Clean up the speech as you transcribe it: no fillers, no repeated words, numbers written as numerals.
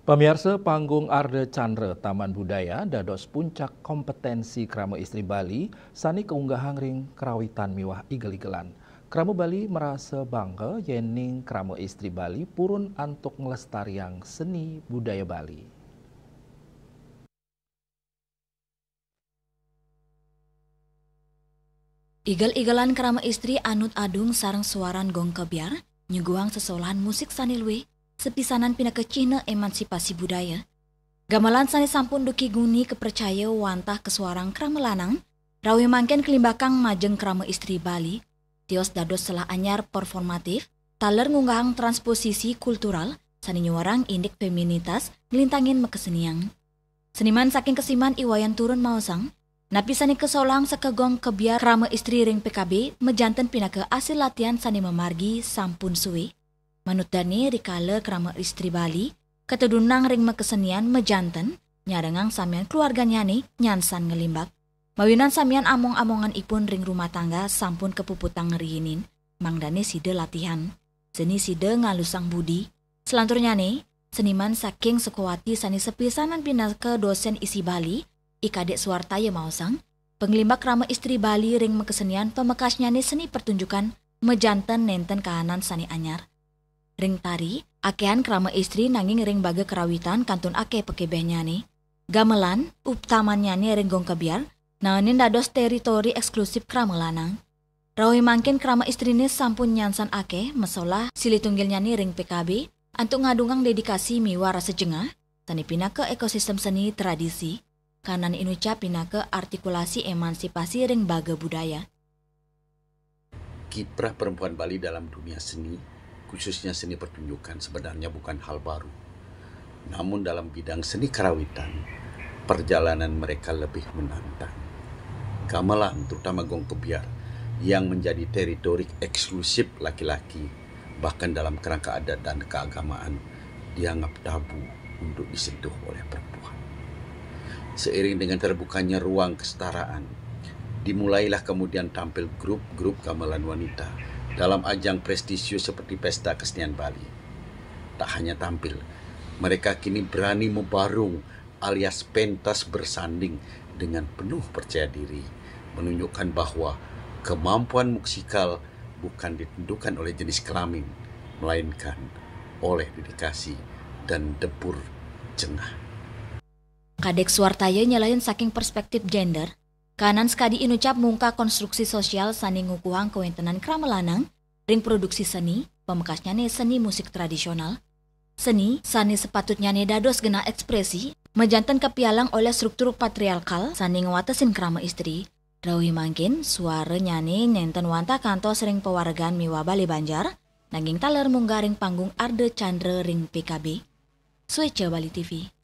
Pemirsa panggung Arde Chandra Taman Budaya dados puncak kompetensi Krama Istri Bali sani keunggahan ring kerawitan miwah igel-igelan. Krama Bali merasa bangga yening Krama Istri Bali purun antuk ngelestariang seni budaya Bali. Igel-igelan Krama Istri anut adung sarang suaran gong kebiar, nyuguang sesolahan musik sanilwe, sepisanan pinaka Cina emansipasi budaya. Gamelan sani sampun duki guni kepercaya wantah kesuarang Krama lanang, rawi mangken kelimbakang majeng Krama Istri Bali, tios dados selah anyar performatif, taler ngunggahang transposisi kultural, sani nyuarang indik feminitas, ngelintangin mekesenian. Seniman saking kesiman iwayan turun mausang, napi sani kesolang sekegong kebiar Krama Istri ring PKB mejanten pinaka asil latihan sani memargi sampun suwe. Manut dani rikala Krama Istri Bali, ketedunang ring mekesenian mejanten, nyarengang samian keluarganya nih nyansan ngelimbak. Mawinan samian among-amongan ipun ring rumah tangga sampun kepuputang ngeriinin, mangdane side latihan. Seni side ngalusang budi. Selanturnya nih, seniman saking sekuati sani sepisanan pinaka dosen isi Bali, Ikadek Suartaya mausang, penglimbak Krama Istri Bali ring mekesenian pemekasnya nih seni pertunjukan mejanten nenten kahanan sani anyar. Ring tari, akean Krama Istri nanging ring baga kerawitan kantun ake pekebehnya nih. Gamelan, uptamannya nih ring gong kebiar, naonin dados teritori eksklusif Krama lanang. Rawi mangkin Krama Istri nih sampun nyansan ake, mesolah sili tunggilnya nih ring PKB, antuk ngadungang dedikasi miwa rasa jengah, sani pinaka ekosistem seni tradisi. Kanan inucap pinaka artikulasi emansipasi ring baga budaya. Kiprah perempuan Bali dalam dunia seni, khususnya seni pertunjukan, sebenarnya bukan hal baru. Namun dalam bidang seni karawitan, perjalanan mereka lebih menantang. Gamelan, terutama gong kebiar, yang menjadi teritori eksklusif laki-laki, bahkan dalam kerangka adat dan keagamaan, dianggap tabu untuk disentuh oleh perempuan. Seiring dengan terbukanya ruang kesetaraan, dimulailah kemudian tampil grup-grup gamelan wanita dalam ajang prestisius seperti Pesta Kesenian Bali. Tak hanya tampil, mereka kini berani membarung alias pentas bersanding dengan penuh percaya diri, menunjukkan bahwa kemampuan musikal bukan ditentukan oleh jenis kelamin, melainkan oleh dedikasi dan debur jengah. Kadek Suartaya nyalain saking perspektif gender, kanan sekadi inucap mungka konstruksi sosial sani ngukuhang kewentenan Krama lanang, ring produksi seni, pemekasnya nih seni musik tradisional. Seni, sani sepatutnya nih dados gena ekspresi, mejanten kepialang oleh struktur patriarkal sani ngwatesin Krama Istri. Rawi mangkin suara nyane nenten wanta kantos ring pewargaan miwa Bali Banjar, nanging taler munggaring panggung Arde Chandra ring PKB. Suece Bali TV.